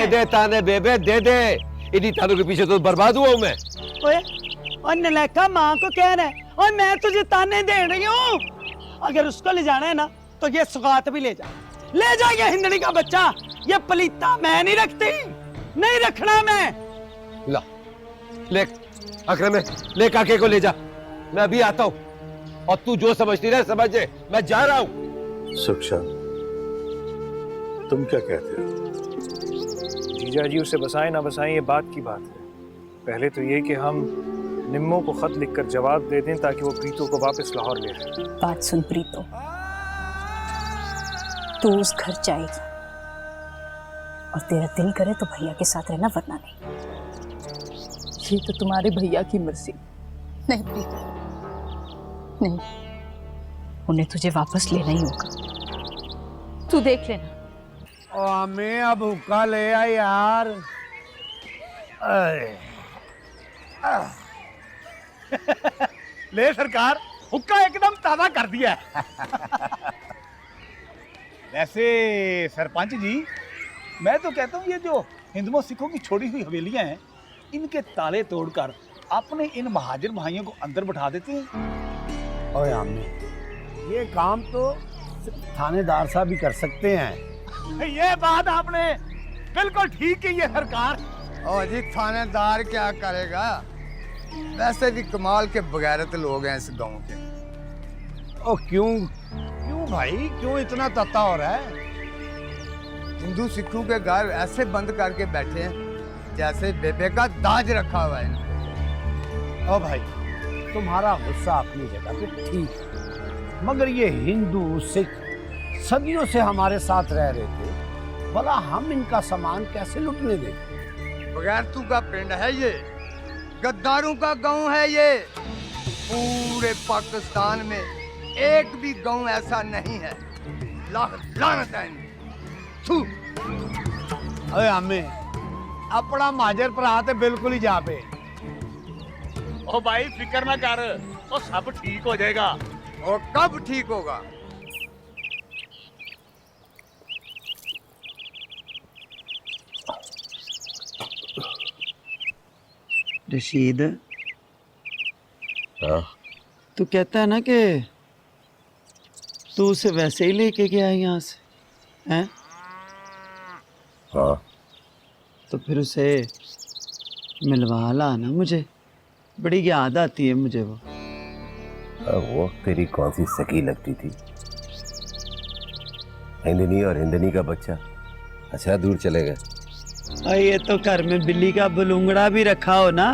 दे ताने बेबे दे दे, इन्हीं तानों के पीछे तो बर्बाद हुआ हूं मैं। ओए और नलायका माँ को कह रहा है और मैं तुझे ताने दे रही हूँ। अगर उसको ले जाना है ना तो ये सुगात भी ले जा, ले जा ये हिंदड़ी का बच्चा। ये पलीता मैं नहीं रखती, नहीं रखना मैं। ला ले अकरम, ले काके को ले जा, मैं अभी आता हूँ। और तू जो समझती रहे समझे, मैं जा रहा हूँ। सुक्षा, तुम क्या कहते हो? जीजा जी उसे बसाएं ना बसाएं ये बात की बात है। पहले तो ये कि हम निम्मो को खत लिखकर जवाब दे दें ताकि वो प्रीतो को वापस लाहौर ले जाए। बात सुन प्रीतो, तू उस घर जाएगी और तेरा दिल करे तो भैया के साथ रहना, वरना नहीं। ये तो तुम्हारे भैया की मर्जी। नहीं प्रीतो, नहीं, उन्हें तुझे वापस लेना ही होगा। तू देख लेना। हमें अब हुक्का ले आ यार। ले सरकार, हुक्का एकदम ताजा कर दिया है। वैसे सरपंच जी, मैं तो कहता हूँ ये जो हिंदुओं सिखों की छोड़ी हुई हवेलियां हैं, इनके ताले तोड़कर अपने इन महाजर भाइयों को अंदर बैठा देते हैं। ओए आमी, ये काम तो थानेदार साहब भी कर सकते हैं। ये बात आपने बिल्कुल ठीक की है सरकार। और जी थानेदार क्या करेगा, वैसे भी कमाल के बगैरत लोग हैं इस गांव के। ओ क्यों क्यों भाई, क्यों इतना तत्ता हो रहा है? हिंदू सिखों के घर ऐसे बंद करके बैठे हैं जैसे बेबे का दाज रखा हुआ है। ओ भाई, तुम्हारा गुस्सा अपनी जगह पे ठीक है, मगर ये हिंदू सिख सदियों से हमारे साथ रह रहे थे, भला हम इनका सामान कैसे लुटने दें? बगैरतू का पिंड है ये, गद्दारों का गांव है ये। पूरे पाकिस्तान में एक भी गांव ऐसा नहीं है। लानत है इन्हें। थू। अरे अम्मे, अपना माजर पर आते बिल्कुल ही जा पे। ओ भाई फिक्र ना कर, तो सब ठीक हो जाएगा। और कब ठीक होगा? रशीद, हाँ? तू कहता है ना कि तू उसे वैसे ही लेके गया है यहाँ से, हैं? हाँ। तो फिर उसे मिलवा ला ना, मुझे बड़ी याद आती है मुझे वो। वो तेरी कौन सी सकी लगती थी? हिंदनी और हिंदनी का बच्चा अच्छा दूर चले गए। और ये तो घर में बिल्ली का बुलुंगड़ा भी रखा हो ना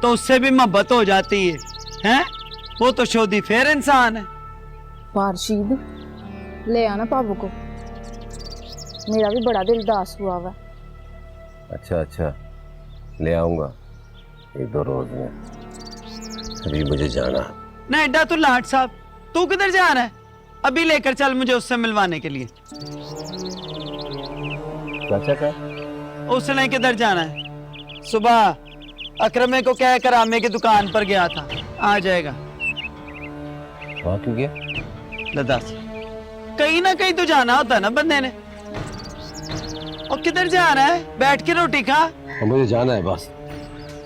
तो उससे भी मोहब्बत हो जाती है, हैं? वो तो शोधी फेर इंसान है। वारशीद, ले आना पाबू को, मेरा भी बड़ा दिल उदास हुआ हुआ। अच्छा अच्छा, ले आऊंगा एक दो रोज में। अभी मुझे जाना है। नहीं डा तू लाट साहब, तू किधर जा रहा है? अभी लेकर चल मुझे उससे मिलवाने के लिए। चाचा का उसने किधर जाना है? सुबह अकरमे को कह कर आमे की दुकान पर गया था, आ जाएगा। वहाँ क्यों गया? लद्दाख कहीं ना कहीं तो जाना होता है ना बंदे ने। और किधर जा रहा है? बैठ के रोटी खा। मुझे जाना है बस।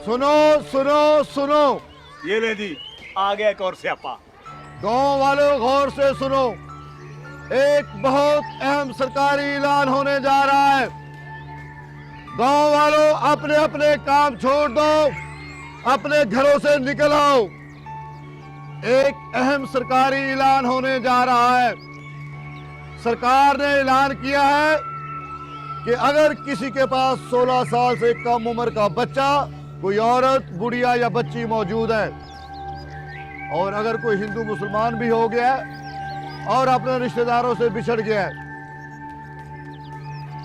सुनो सुनो सुनो, ये ले दी, आ गया एक और स्यापा। गांव वालों गौर से सुनो, एक बहुत अहम सरकारी ऐलान होने जा रहा है। गांव वालों अपने अपने काम छोड़ दो, अपने घरों से निकल आओ। एक अहम सरकारी ऐलान होने जा रहा है। सरकार ने ऐलान किया है कि अगर किसी के पास 16 साल से कम उम्र का बच्चा, कोई औरत, गुड़िया या बच्ची मौजूद है, और अगर कोई हिंदू मुसलमान भी हो गया है और अपने रिश्तेदारों से बिछड़ गया है,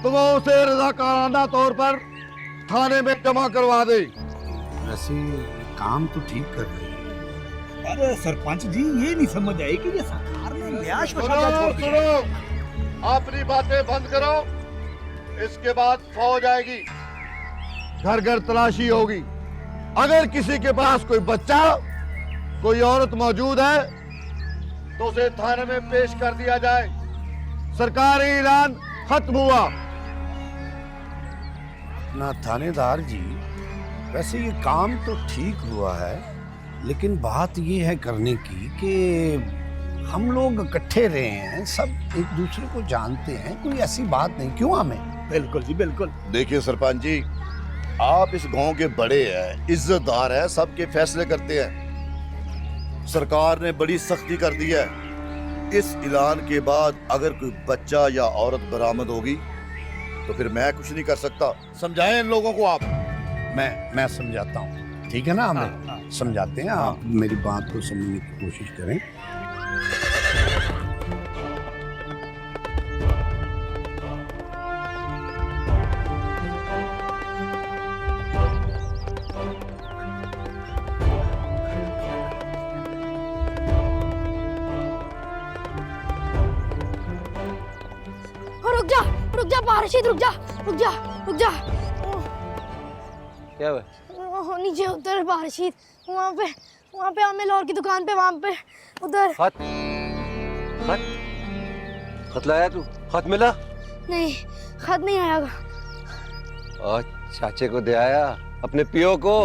तो वो उसे रज़ाकाराना तौर पर थाने में जमा करवा दे। वैसे काम तो ठीक कर रहे हैं। अरे सरपंच जी, ये नहीं समझ आई कि ये सरकार ने नया सुनो, अपनी बातें बंद करो। इसके बाद फौज आएगी, घर घर तलाशी होगी। अगर किसी के पास कोई बच्चा, कोई औरत मौजूद है तो उसे थाने में पेश कर दिया जाए। सरकारी ऐलान खत्म हुआ। अपना थानेदार जी, वैसे ये काम तो ठीक हुआ है, लेकिन बात ये है करने की कि हम लोग इकट्ठे रहे हैं, सब एक दूसरे को जानते हैं, कोई ऐसी बात नहीं, क्यों हमें? बिल्कुल जी बिल्कुल। देखिए सरपंच जी, आप इस गांव के बड़े हैं, इज्जतदार हैं, सबके फैसले करते हैं। सरकार ने बड़ी सख्ती कर दी है। इस ऐलान के बाद अगर कोई बच्चा या औरत बरामद होगी तो फिर मैं कुछ नहीं कर सकता। समझाएं इन लोगों को आप। मैं समझाता हूँ, ठीक है ना? हमें समझाते हैं, आप मेरी बात को समझने की कोशिश करें। रुक जा पारशीद, रुक जा रुक जा रुक जा। क्या हुआ? नीचे उधर पारशीद, वहाँ पे आमिर और की दुकान पे, वहाँ पे उधर। खत खत खत लाया तू? खत मिला? नहीं, खत नहीं आया। और चाचे को दे आया, अपने पियो को?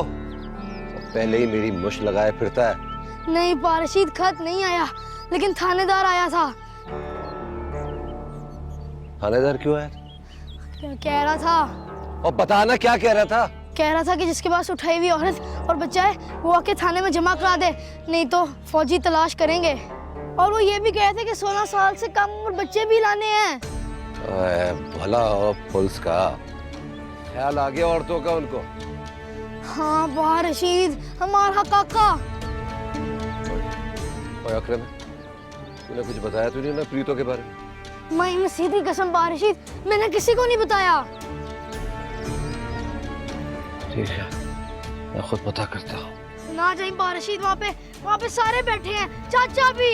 पहले ही मेरी मुश्त लगाए फिरता है। नहीं पारशीद, खत नहीं आया, लेकिन थानेदार आया था। थानेदार क्यों आया? कह रहा था। और बताना क्या कह रहा था? कह रहा था कि जिसके पास उठाई हुई औरत और बच्चा है वो आके थाने में जमा करा दे, नहीं तो फौजी तलाश करेंगे। और वो ये भी कहे थे कि 16 साल से कम उम्र बच्चे भी लाने हैं। भला हो पुलिस का, ख्याल आ गया औरतों का उनको। हाँ बाहर रशीद, हमारा काका। और अकरम, तूने कुछ बताया तो नहीं ना प्रीतो के बारे में? मैं सीधी कसम बारिशीद, मैंने किसी को नहीं बताया। ठीक है, मैं खुद पता करता हूँ। ना जाइए बारिशीद, वहाँ पे सारे बैठे हैं, चाचा भी।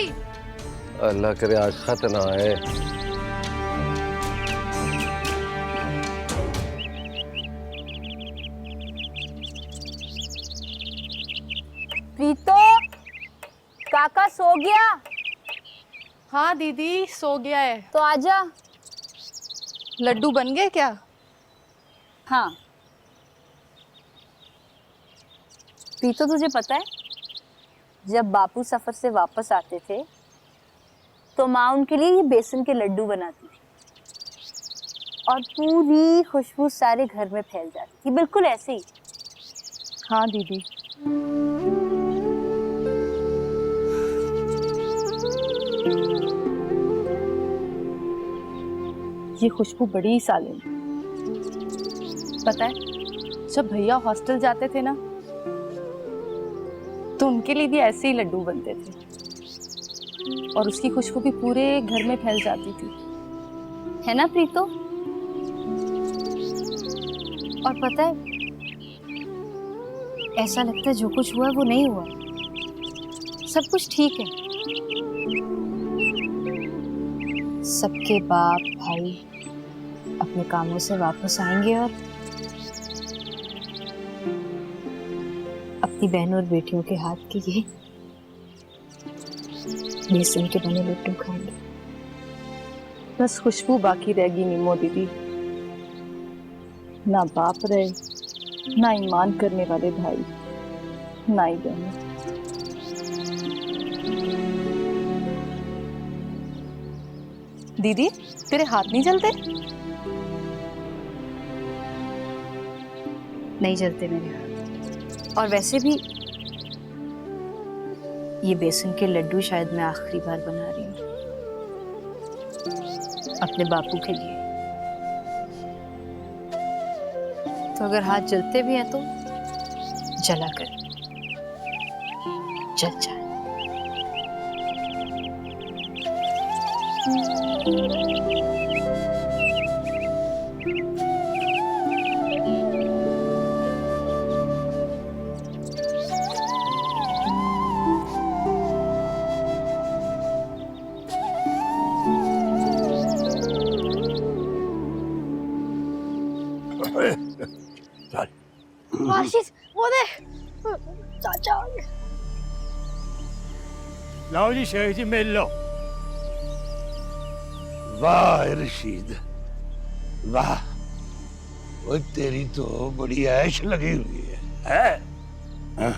अल्लाह करे आज खत ना आए। प्रीतो, काका सो गया? हाँ दीदी सो गया है। तो आजा। लड्डू बन गए क्या? हाँ। प्रीतो, तुझे पता है जब बापू सफर से वापस आते थे तो माँ उनके लिए ये बेसन के लड्डू बनाती थी और पूरी खुशबू सारे घर में फैल जाती थी, बिल्कुल ऐसे ही। हाँ दीदी। ये खुशबू बड़ी ही सालिम। पता है जब भैया हॉस्टल जाते थे ना तो उनके लिए भी ऐसे ही लड्डू बनते थे और उसकी खुशबू भी पूरे घर में फैल जाती थी, है ना प्रीतो? और पता है ऐसा लगता है जो कुछ हुआ वो नहीं हुआ, सब कुछ ठीक है। सबके बाप भाई अपने कामों से वापस आएंगे और अपनी बहनों और बेटियों के हाथ के ये बेसन के बने लड्डू खाएंगे। बस खुशबू बाकी रहेगी निमो दीदी। ना बाप रहे, ना ईमान करने वाले भाई, ना ही बहन। दीदी तेरे हाथ नहीं जलते? नहीं जलते मेरे हाथ। और वैसे भी ये बेसन के लड्डू शायद मैं आखिरी बार बना रही हूँ अपने बापू के लिए। तो अगर हाथ जलते भी हैं तो जला कर जल जाए। आशीष वो दे, चाचा। लाओ जी शेख जी, मिल लो। वाह रशीद, वाह ओए तेरी तो बड़ी ऐश लगी हुई है? हाँ?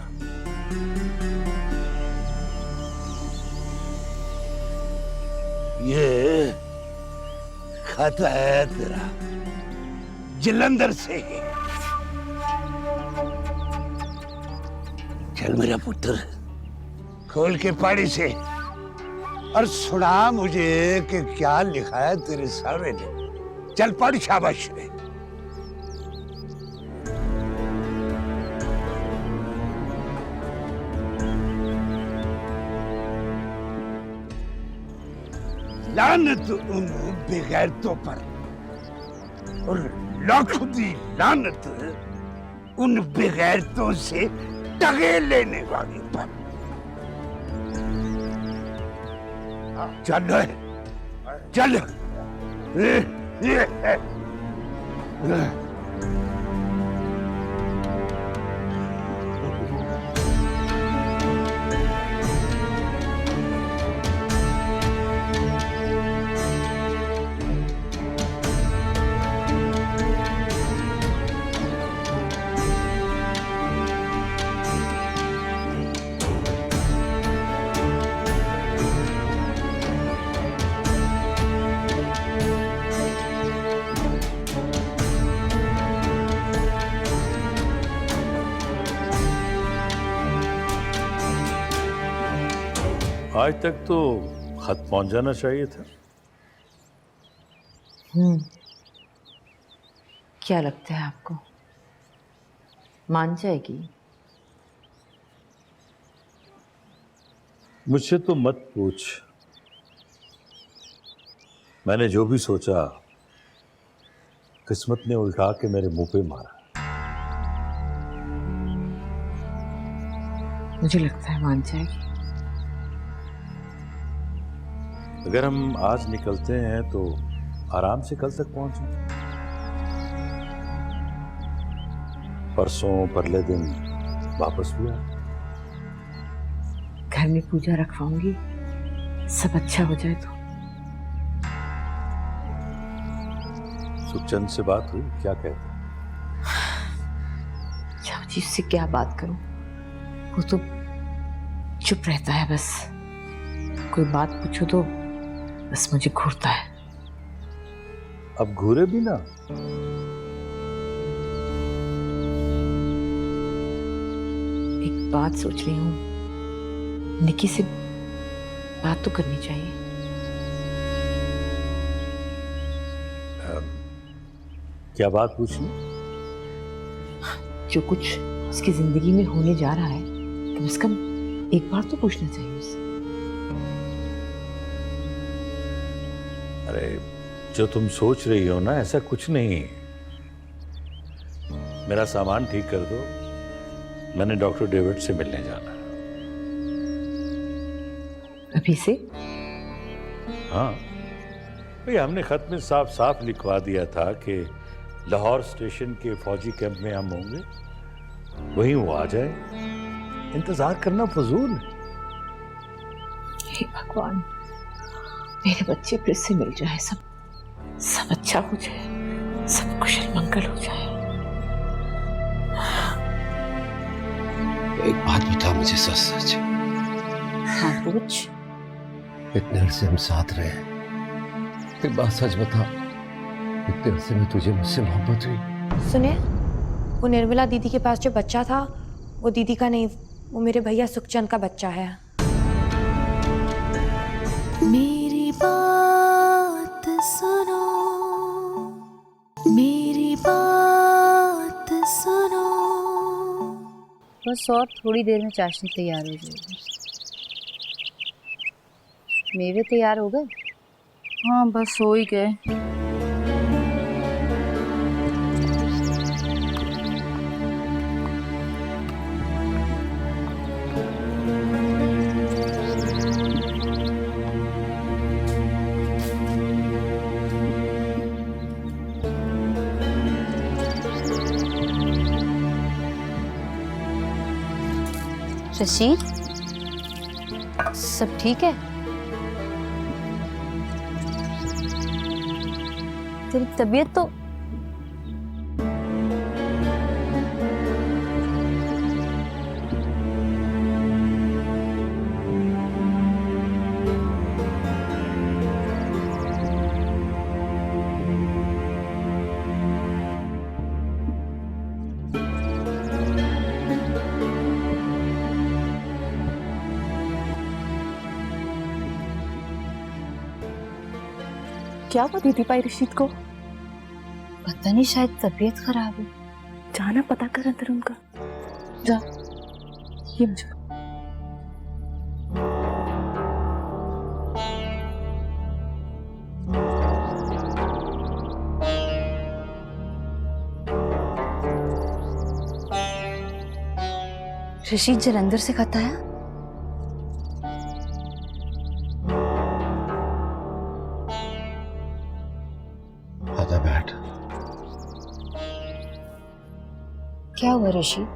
ये खत है तेरा जलंधर से। चल मेरा पुत्र, खोल के पाड़ी से और सुना मुझे कि क्या लिखा है तेरे सारे ने। चल पढ़, शाबाश रे। लानत उन बेगैरतों पर और लाखों दी लानत उन बेगैरतों से टगे लेने वाली पर। चल चल। आज तक तो खत पहुंच जाना चाहिए था। क्या लगता है आपको, मान जाएगी? मुझसे तो मत पूछ। मैंने जो भी सोचा किस्मत ने उल्टा के मेरे मुंह पे मारा। मुझे लगता है मान जाएगी। अगर हम आज निकलते हैं तो आराम से कल तक पहुंचे। परसों परले दिन वापस भी आए। घर में पूजा रखवाऊंगी, सब अच्छा हो जाए तो। सुखचंद से बात हुई? क्या कहते? जाओ जी, उससे क्या बात करूं, वो तो चुप रहता है बस। कोई बात पूछो तो बस मुझे घूरता है। अब घूरे भी ना। एक बात सोच रही हूँ, निकी से बात तो करनी चाहिए। क्या बात पूछनी? जो कुछ उसकी जिंदगी में होने जा रहा है, कम से कम एक बार तो पूछना चाहिए उससे। अरे जो तुम सोच रही हो ना, ऐसा कुछ नहीं। मेरा सामान ठीक कर दो, मैंने डॉक्टर डेविड से मिलने जाना है। अभी से? हाँ भाई, हमने खत में साफ साफ लिखवा दिया था कि लाहौर स्टेशन के फौजी कैंप में हम होंगे, वहीं वो आ जाए। इंतजार करना फजूल है। हे भगवान, मेरे बच्चे फिर से मिल जाए, सब अच्छा हो जाए, सब कुशल मंगल हो जाए। एक बात बता मुझे सच सच। हाँ पूछ। इतने अरसे हम साथ रहे हैं, एक बात सच बता, इतने अरसे में तुझे मुझसे मोहब्बत हुई? सुने, वो निर्मला दीदी के पास जो बच्चा था, वो दीदी का नहीं, वो मेरे भैया सुखचंद का बच्चा है। मेरी बात सुनो, मेरी बात सुनो। बस और थोड़ी देर में चाशनी तैयार हो जाएगी। मेवे तैयार हो गए? हाँ बस हो ही गए। रशीद, सब ठीक है? तेरी तबीयत तो क्या हुआ दीदी भाई रशीद को? पता नहीं, शायद तबीयत खराब है। जाना पता कर अंदर उनका। जा, ये मुझे रशीद जलंधर से खत आया? आजा बैठ। क्या हुआ रशीद?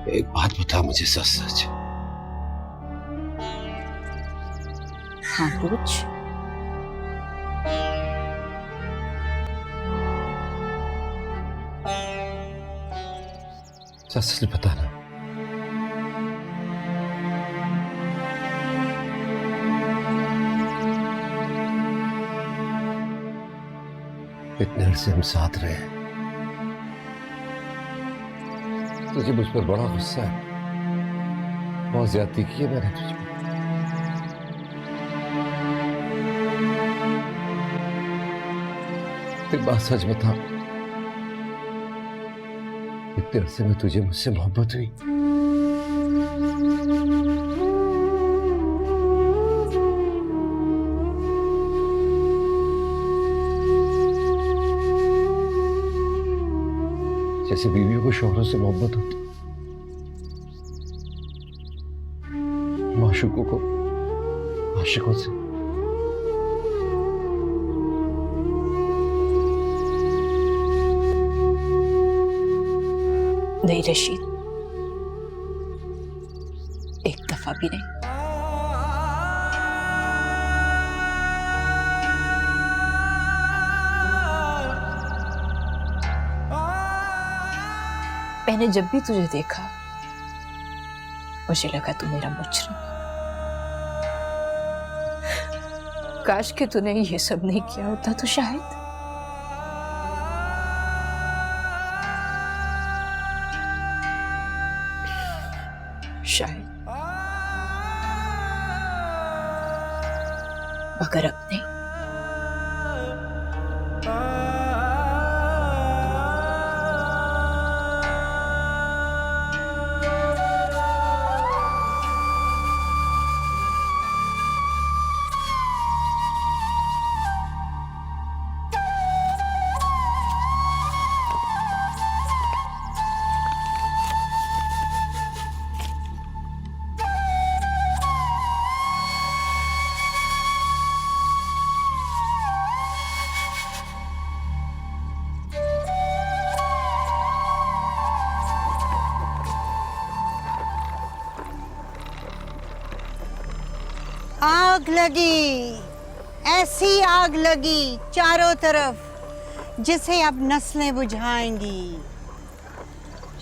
एक बात बता मुझे सच सच। हाँ पूछ। सच सच बताना। इतने अरसे हम साथ रहे हैं, तुझे मुझ पर बड़ा गुस्सा है। बहुत ज्यादती की है मैंने तुझ पर। एक बात सच बता, इतने अरसे में तुझे मुझसे मोहब्बत हुई? जैसे बीवियों को शौहरों से मोहब्बत होती, माशूकों को आशिकों से। नहीं रशीद, एक दफा भी नहीं। मैंने जब भी तुझे देखा मुझे लगा तू मेरा मुजरिम। काश कि तूने ये सब नहीं किया होता तो शायद मगर अब नहीं। आग लगी, ऐसी आग लगी चारों तरफ जिसे अब नस्लें बुझाएंगी।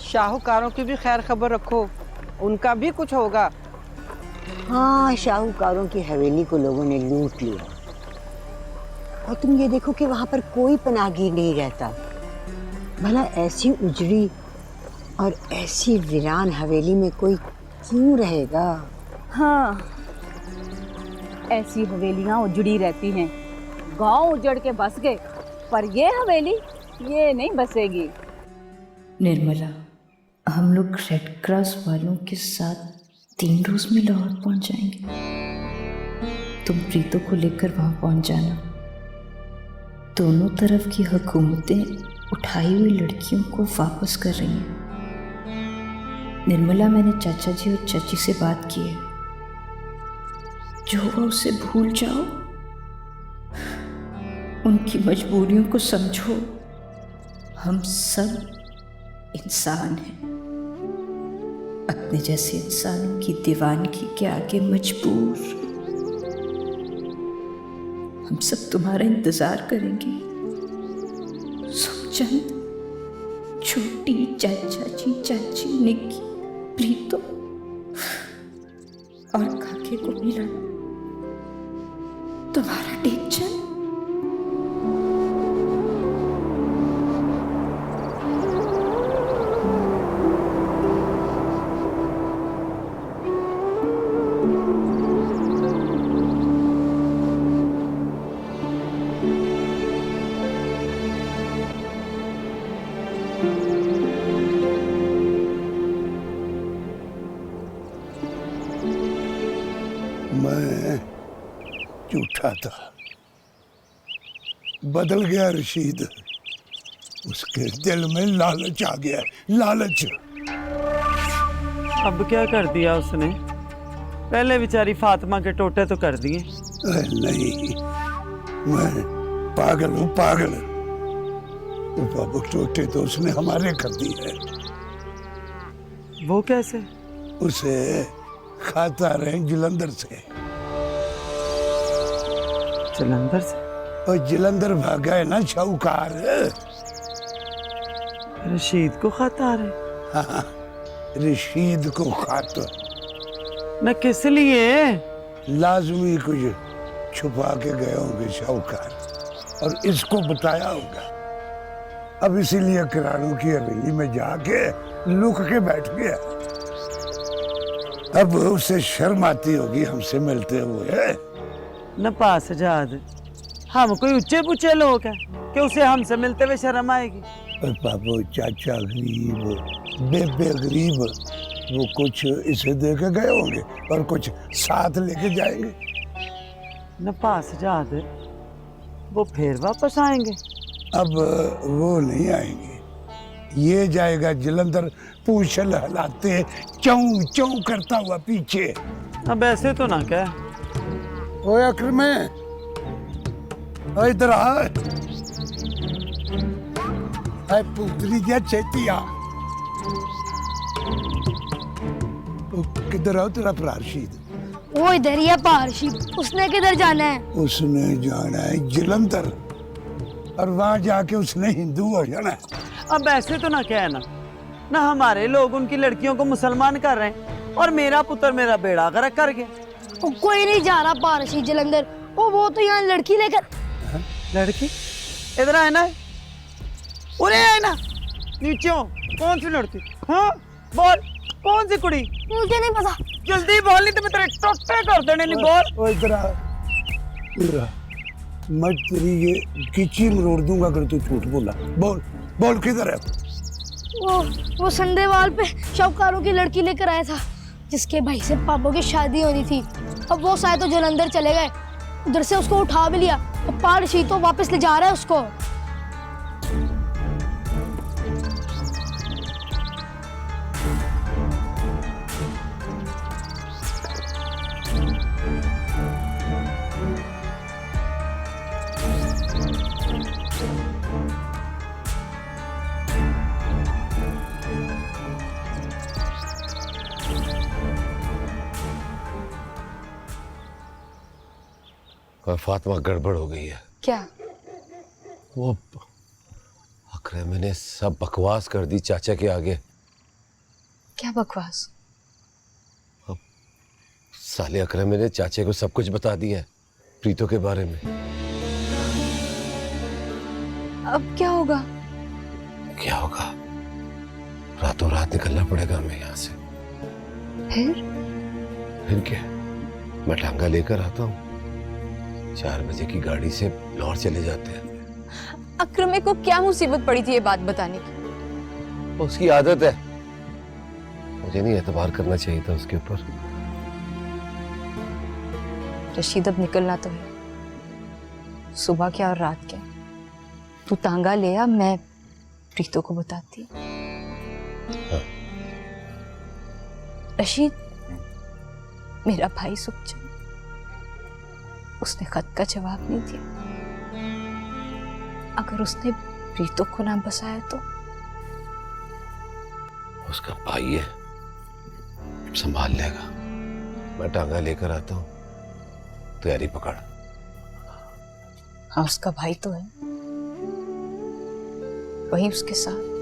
शाहूकारों की भी खैर खबर रखो, उनका भी कुछ होगा। हाँ, शाहूकारों की हवेली को लोगों ने लूट लिया और तुम ये देखो कि वहां पर कोई पनाहगीर नहीं रहता। भला ऐसी उजड़ी और ऐसी वीरान हवेली में कोई क्यों रहेगा? हाँ, ऐसी हवेलियां उजड़ी रहती हैं। गांव उजड़ के बस गए, पर ये हवेली ये नहीं बसेगी। निर्मला, हम लोग रेड क्रॉस वालों के साथ 3 रोज में लाहौर पहुंच जाएंगे। तुम प्रीतों को लेकर वहां पहुंच जाना। दोनों तरफ की हुकूमतें उठाई हुई लड़कियों को वापस कर रही हैं। निर्मला, मैंने चाचा जी और चाची से बात की है। जो हुआ उसे भूल जाओ, उनकी मजबूरियों को समझो। हम सब इंसान हैं, अपने जैसे इंसानों की दीवानगी के आगे मजबूर। हम सब तुम्हारा इंतजार करेंगे। सुखचंद, छोटी, चाचा जी, चाची, निक्की, प्रीतो और काके को मिलाना तुम्हारा टेंशन। मैं झूठा था, बदल गया रशीद। उसके दिल में लालच आ गया, लालच। अब क्या कर दिया उसने? पहले बेचारी फातिमा के टोटे तो कर दिए। नहीं, मैं पागल हूँ, पागल। बाबू टोटे तो उसने हमारे कर दिए। वो कैसे? उसे खाता रहे जलंधर से। जलंधर से? और जलंधर भागा है ना शाहूकार। रशीद को खाता रहे? हाँ, रशीद को खाता। न किस लिए? लाजमी कुछ छुपा के गए होंगे शाहूकार, और इसको बताया होगा। अब इसीलिए किरानों की हवेली में जाके लुक के बैठ गया। अब उसे शर्म आती होगी हमसे मिलते हुए। न पास जाद, हम कोई ऊंचे पूछे लोग हैं कि उसे हमसे मिलते हुए शर्म आएगी? बाबू चाचा गरीब, बेबे गरीब, वो कुछ इसे दे के गए होंगे और कुछ साथ लेके जाएंगे। न पास जाद, वो फिर वापस आएंगे? अब वो नहीं आएंगे। ये जाएगा जलंधर, पूछ हिलाते चौं चौं करता हुआ पीछे। अब ऐसे तो ना कह। ओए अकरमे, इधर आ। पुतली क्या चेती आ। किधर आओ तेरा भरा रशीद? वो इधर ही है पारशीद। उसने किधर जाना है? उसने जाना है जलंधर, और वहां जाके उसने हिंदू हो जाना है। अब ऐसे तो ना कहना ना, हमारे लोग उनकी लड़कियों को मुसलमान कर रहे हैं और मेरा पुत्र मेरा बेड़ा गर्क कर गया। वो कोई नहीं जा रहा पारशीद जलंधर। वो तो यहाँ लड़की लेकर। लड़की? इधर आए ना, उरे आए ना, नीचे हो। कौन सी लड़की? हाँ बोल, कौन सी कुड़ी? मुझे नहीं पता। जल्दी बोल, नहीं तो मैं तेरे टोटे कर देने। नहीं बोल। ओ इधर आ, इधर आ। मैं तेरी ये कीची मरोड़ दूंगा अगर तू झूठ बोला। बोल बोल, किधर है? वो संडेवाल पे शाहूकारों की लड़की लेकर आया था, जिसके भाई से पापा की शादी होनी थी। अब वो शायद तो जलंधर चले गए, उधर से उसको उठा भी लिया। अब पारशीद तो वापस ले जा रहा है उसको। फातिमा, गड़बड़ हो गई है। क्या? वो अकरम ने सब बकवास कर दी चाचा के आगे। क्या बकवास? अब साले अकरम ने चाचे को सब कुछ बता दिया है प्रीतो के बारे में। अब क्या होगा? क्या होगा? रातों रात निकलना पड़ेगा हमें यहाँ से। फिर क्या? मैं टांगा लेकर आता हूँ, 4 बजे की गाड़ी से लाहौर चले जाते हैं। अक्रमे को क्या मुसीबत पड़ी थी ये बात बताने की? उसकी आदत है, मुझे नहीं एतबार करना चाहिए था उसके ऊपर। रशीद, अब निकलना तो है। सुबह क्या और रात क्या? तू तांगा ले आ, मैं प्रीतो को बताती। हाँ। रशीद, मेरा भाई सुखचंद, उसने खत का जवाब नहीं दिया। अगर उसने प्रीतो को नाम बसाया तो? उसका भाई है, संभाल लेगा। मैं टांगा लेकर आता हूँ, तैयारी पकड़। हाँ, उसका भाई तो है, वही उसके साथ।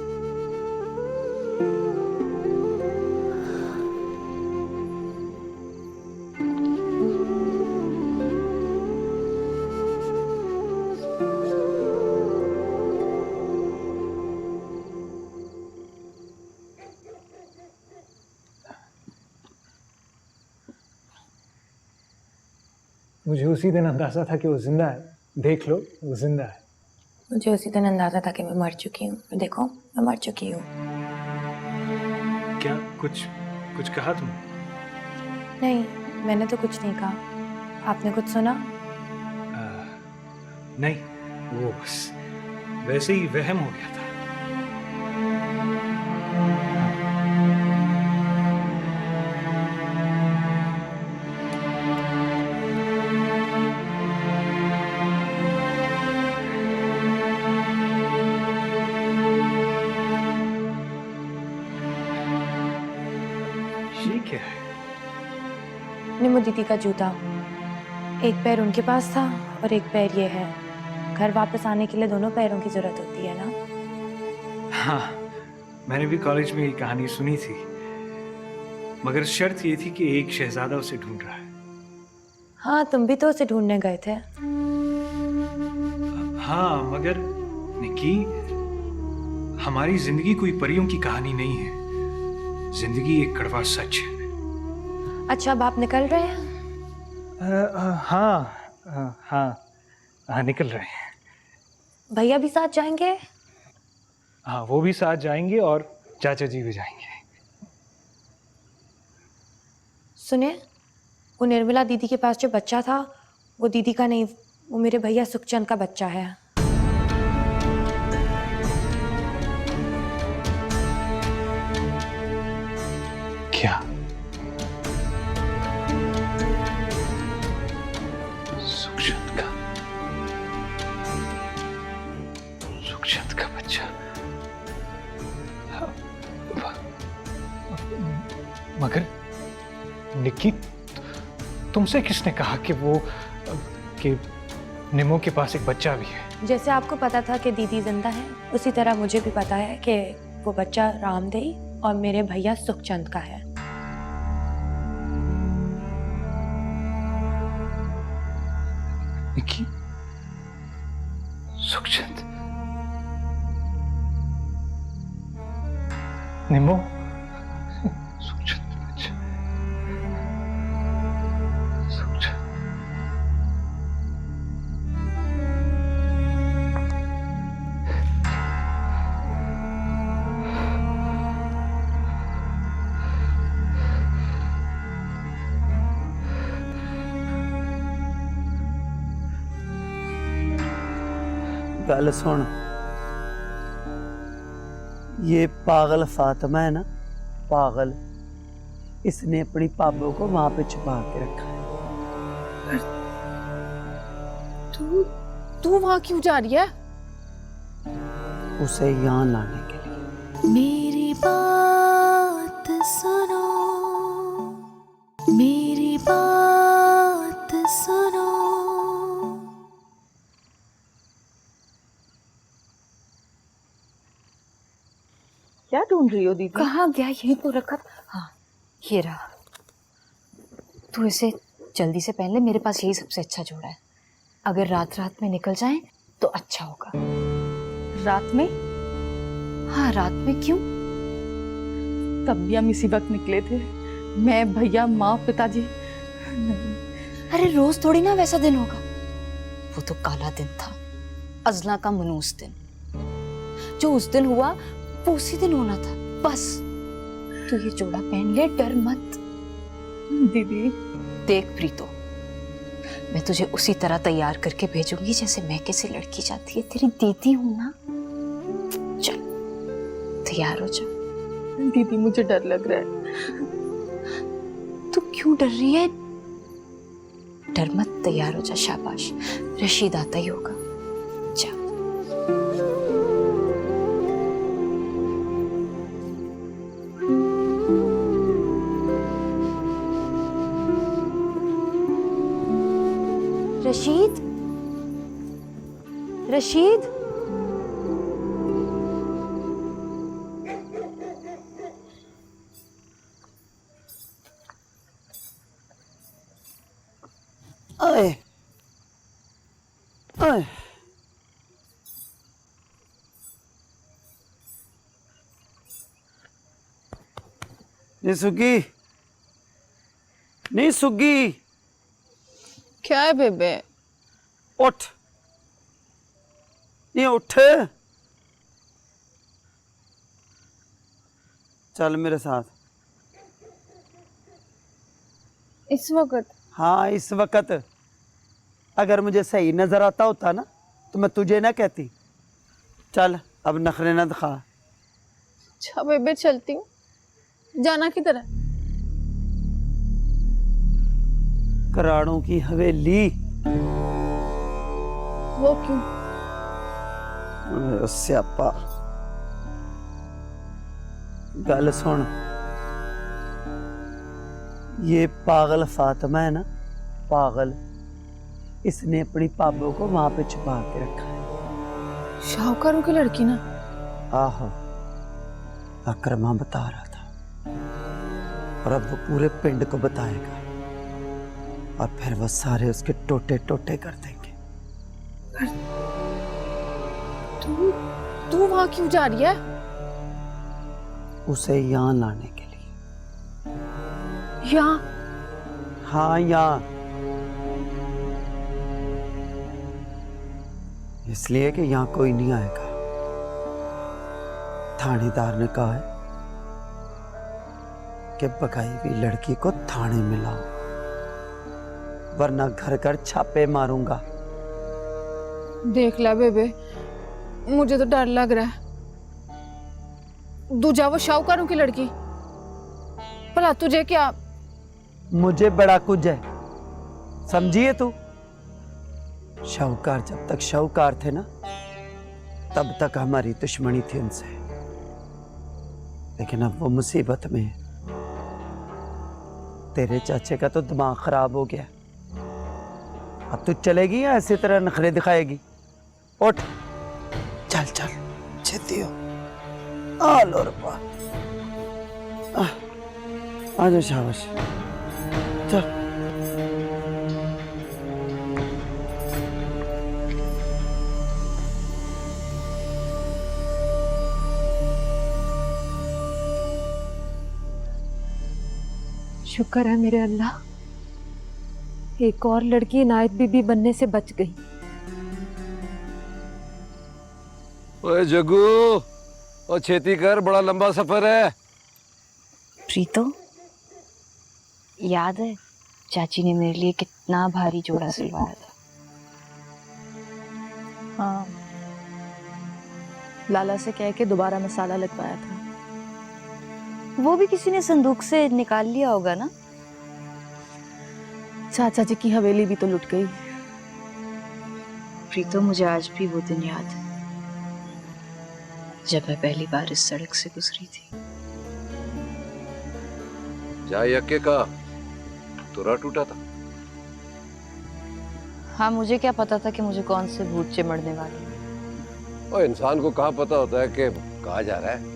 मुझे उसी दिन अंदाजा था कि वो जिंदा है। देख लो, वो जिंदा है। मुझे उसी दिन अंदाजा था कि मैं मर चुकी हूँ। देखो, मैं मर चुकी हूँ। क्या कुछ कहा तुमने? नहीं, मैंने तो कुछ नहीं कहा। आपने कुछ सुना? नहीं, वो बस वैसे ही वहम हो गया था। ये क्या है? निम्मो दीदी का जूता। एक पैर उनके पास था और एक पैर ये है। घर वापस आने के लिए दोनों पैरों की जरूरत होती है ना? हाँ, मैंने भी कॉलेज में ये कहानी सुनी थी, मगर शर्त ये थी कि एक शहजादा उसे ढूंढ रहा है। हाँ, तुम भी तो उसे ढूंढने गए थे। हाँ, मगर निक्की, हमारी जिंदगी कोई परियों की कहानी नहीं है। जिंदगी एक कड़वा सच है। अच्छा, अब आप निकल रहे हैं? हाँ, निकल रहे हैं। भैया भी साथ जाएंगे? हाँ, वो भी साथ जाएंगे और चाचा जी भी जाएंगे। सुनिए, वो निर्मला दीदी के पास जो बच्चा था, वो दीदी का नहीं, वो मेरे भैया सुखचंद का बच्चा है। क्या? सुखचंद का बच्चा? मगर निक्की, तुमसे किसने कहा कि निमो के पास एक बच्चा भी है? जैसे आपको पता था कि दीदी जिंदा है, उसी तरह मुझे भी पता है कि वो बच्चा रामदेई और मेरे भैया सुखचंद का है। निक्की, सुखचंद, निमो, सुखचंद बच्चा, सुखचंद। गल सुन, ये पागल फातिमा है ना, पागल, इसने अपनी पापो को वहां पे छुपा के रखा है। तू वहां क्यों जा रही है? उसे यहाँ लाने के लिए। मेरी बात सुनो, मेरी बात सुनो। क्या ढूंढ रही हो दीदी? कहाँ गया? यही तो रखा। हाँ, ये रहा। तू इसे जल्दी से पहन ले, मेरे पास यही सबसे अच्छा जोड़ा है। अगर रात रात में निकल जाएं तो अच्छा होगा। रात में? हाँ, रात में। क्यों? तब भी हम इसी वक्त निकले थे, मैं, भैया, माँ, पिताजी। अरे रोज थोड़ी ना वैसा दिन होगा। वो तो काला दिन था, अजला का मनूस दिन। जो उस दिन हुआ वो उसी दिन होना था, बस। तू ये जोड़ा पहन ले, डर मत। दीदी देख प्रीतो, मैं तुझे उसी तरह तैयार करके भेजूंगी जैसे मैं किसी लड़की जाती है। तेरी दीदी हूं ना। चल, तैयार हो जा। दीदी मुझे डर लग रहा है। तू क्यों डर रही है? डर मत, तैयार हो जा। शाबाश, रशीद आता ही होगा। जा। रशीद, रशीद, ओए ओए, नहीं सुगी, नहीं सुगी। क्या है बेबे? उठ, नहीं उठ, चल मेरे साथ। इस वक्त? हाँ इस वक्त। अगर मुझे सही नजर आता होता ना तो मैं तुझे ना कहती। चल अब नखरे न दिखा। अच्छा बेबे चलती हूँ। जाना किधर है? कराड़ों की हवेली। वो क्यों? स्यापा। गल सुन, ये पागल फातिमा है ना, पागल, इसने अपनी पाबो को वहां पे छुपा के रखा है। शाहूकारों की लड़की ना? आहो, अकरमा बता रहा था। और अब वो पूरे पिंड को बताएगा और फिर वो सारे उसके टोटे टोटे कर देंगे। तू वहां क्यों जा रही है? उसे यहाँ लाने के लिए। यहाँ? हाँ यहाँ। इसलिए कि यहाँ कोई नहीं आएगा। थानेदार ने कहा है कि बगाई हुई लड़की को थाने में लाओ, वरना घर घर छापे मारूंगा। देख ले बेबे, मुझे तो डर लग रहा है। दूजा वो शाहूकारों की लड़की, भला तुझे क्या? मुझे बड़ा कुछ है, समझिए तू। शाहूकार जब तक शाहूकार थे ना, तब तक हमारी दुश्मनी थी उनसे, लेकिन अब वो मुसीबत में है। तेरे चाचे का तो दिमाग खराब हो गया। अब तू चलेगी या ऐसी तरह नखरे दिखाएगी? उठ, चल चल, छेती हो। आ लो रुपा, आ जाओ, शाबाश, चल। शुक्र है मेरे अल्लाह, एक और लड़की इनायत बीबी बनने से बच गई। ओए जग्गू, और छेती कर, बड़ा लंबा सफर है। प्रीतो, याद है चाची ने मेरे लिए कितना भारी जोड़ा सिलवाया था? हाँ, लाला से कह के दोबारा मसाला लगवाया था। वो भी किसी ने संदूक से निकाल लिया होगा ना? चाचा जी की हवेली भी तो लुट गई। प्रीतो, मुझे आज भी वो दिन याद है जब मैं पहली बार इस सड़क से गुजरी थी। जा यक्के का तुरा टूटा था। हाँ, मुझे क्या पता था कि मुझे कौन से भूत चिमड़ने वाले। और इंसान को कहाँ पता होता है कि कहाँ जा रहा है।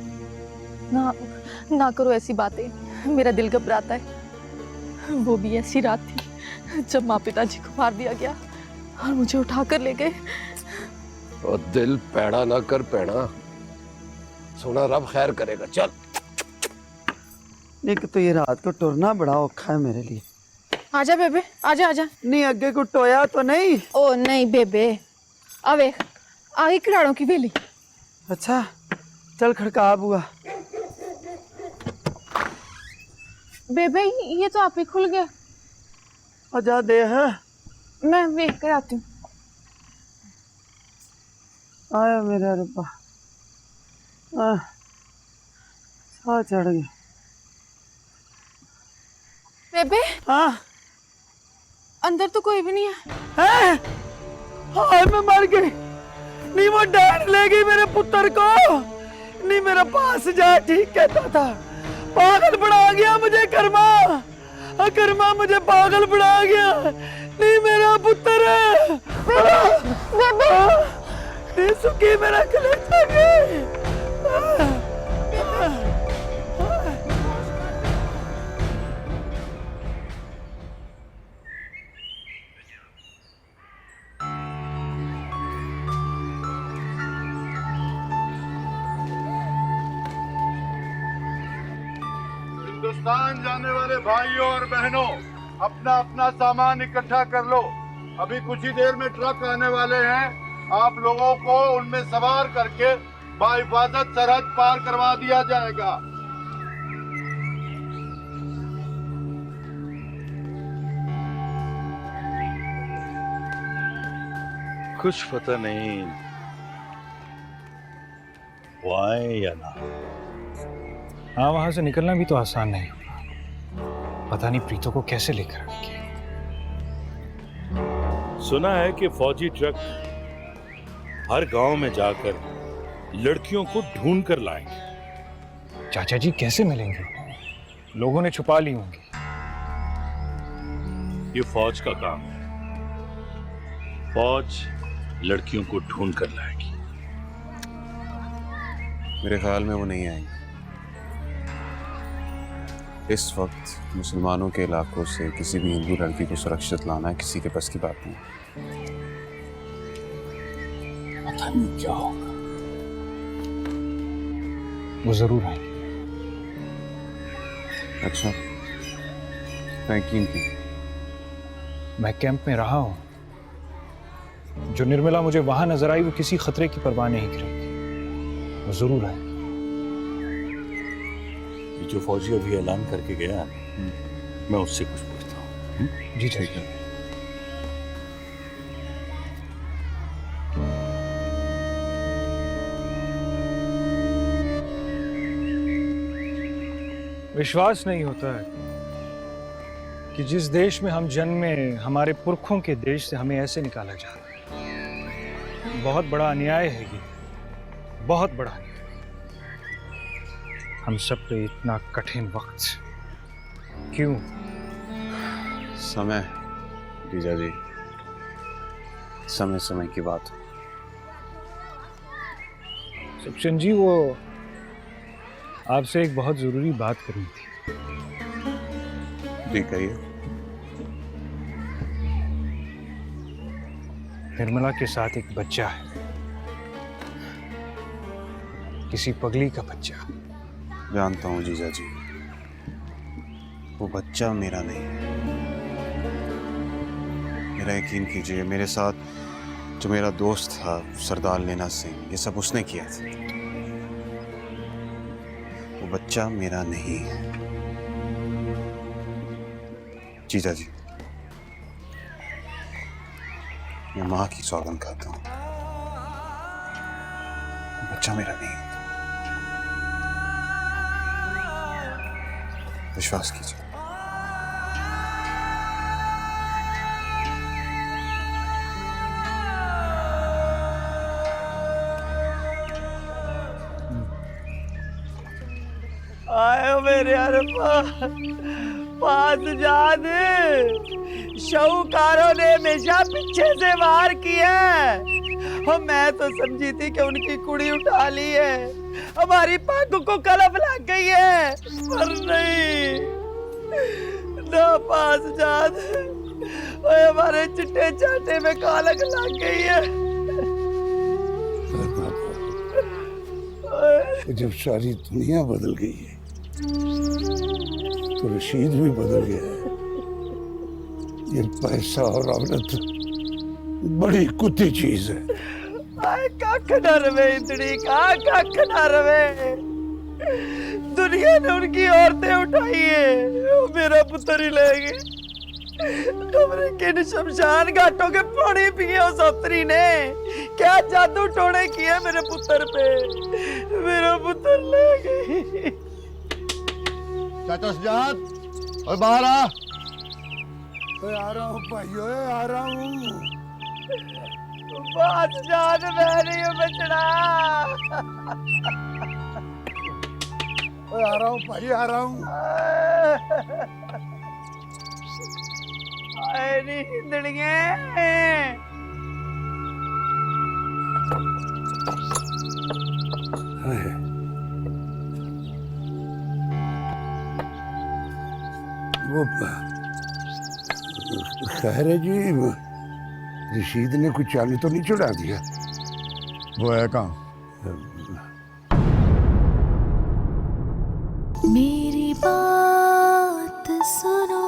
ना करो ऐसी बातें, मेरा दिल घबराता है। वो भी ऐसी रात थी जब माँ पिताजी को मार दिया गया और मुझे उठाकर ले गए। और दिल पैड़ा ना कर पैड़ा, सोना रब खैर करेगा। चल। एक तो ये रात को टुरना बड़ा औखा है मेरे लिए। आजा बेबे, आजा आजा। नहीं अगे को टोया तो नहीं? ओ नहीं बेबे, अवे आई कराड़ों की वेली। अच्छा चल, खड़का बुआ। बेबे ये तो आप ही खुल गया। आजा दे है, मैं देख कर आती हूँ। आया मेरा रब्बा, साह चढ़ गया। बेबे, हाँ अंदर तो कोई भी नहीं है। हैं? हाय मैं मर गई। नहीं वो डैड ले गई मेरे पुत्र को। नहीं मेरा पास जा, ठीक कहता था। पागल बना गया मुझे कर्मा, कर्मा मुझे पागल बना गया। नहीं मेरा पुत्र है। बेबे, नहीं सुखी मेरा कलेजा गई। हिंदुस्तान जाने वाले भाइयों और बहनों, अपना अपना सामान इकट्ठा कर लो। अभी कुछ ही देर में ट्रक आने वाले हैं। आप लोगों को उनमें सवार करके बाहिफाजत सरहद पार करवा दिया जाएगा। कुछ पता नहीं वो आए या ना। हाँ, वहां से निकलना भी तो आसान नहीं होगा। पता नहीं प्रीतो को कैसे लेकर आएंगे। सुना है कि फौजी ट्रक हर गांव में जाकर लड़कियों को ढूंढ कर लाएंगे। चाचा जी कैसे मिलेंगे? लोगों ने छुपा ली होंगी। ये फौज का काम है। फौज लड़कियों को ढूंढ कर लाएगी। मेरे ख्याल में वो नहीं आएंगे। इस वक्त मुसलमानों के इलाकों से किसी भी हिंदू लड़की को सुरक्षित लाना किसी के बस की बात नहीं। पता नहीं क्या होगा। वो जरूर आएंगे। अच्छा, यकीन की। मैं कैंप में रहा हूं। जो निर्मला मुझे वहां नजर आई वो किसी खतरे की परवाह नहीं करेगी। वो जरूर आएगी। जो फौजी अभी ऐलान करके गया मैं उससे कुछ पूछता हूँ। जी ठीक है। विश्वास नहीं होता है कि जिस देश में हम जन्मे, हमारे पुरखों के देश से हमें ऐसे निकाला जा रहा है। बहुत बड़ा अन्याय है ये, बहुत बड़ा अन्याय। हम सब पे इतना कठिन वक्त क्यों? समय जीजा जी, समय समय की बात। सक्षन जी, वो आपसे एक बहुत जरूरी बात करनी थी। जी कहिए। निर्मला के साथ एक बच्चा है, किसी पगली का बच्चा। जानता हूँ जीजा जी, वो बच्चा मेरा नहीं है। मेरा यकीन कीजिए, मेरे साथ जो मेरा दोस्त था सरदार लेना सिंह, ये सब उसने किया था। वो बच्चा मेरा नहीं है जीजा जी। मैं माँ की सौगंध खाता हूँ, बच्चा मेरा नहीं है। विश्वास कीजिए। आयो मेरे अरबा, पास जा दे। शाहूकारों ने हमेशा पीछे से वार किया। और मैं तो समझी थी कि उनकी कुड़ी उठा ली है, हमारी पग को कलफ लग गई है, पर नहीं ना। पास जा दे, हमारे चिट्टे चाटे में कालक लग गई है। जब सारी दुनिया बदल गई है तो रशीद भी बदल गया है। ये पैसा और औरत बड़ी कुत्ती चीज है। कख न रवे इतनी का, कख न रवे। दुनिया ने उनकी औरतें उठाई है, वो मेरा पुत्र ही लेगी। खबरें किन शमशान घाटों के पानी पिए उस अफसरी ने। क्या जादू टोने किए मेरे पुत्र पे, मेरा पुत्र ले गई। चाचा सजाद, और बाहर आ। आ रहा हूँ भाइयों, आ रहा हूँ। बात जान मैं नहीं हूँ बचड़ा। आ रहा हूँ भाई, आ रहा हूँ। आए नहीं हिंदड़िये। वो खैर है जी, रशीद ने कुछ चालू तो नहीं चढ़ा दिया? वो है कहाँ? मेरी बात सुनो।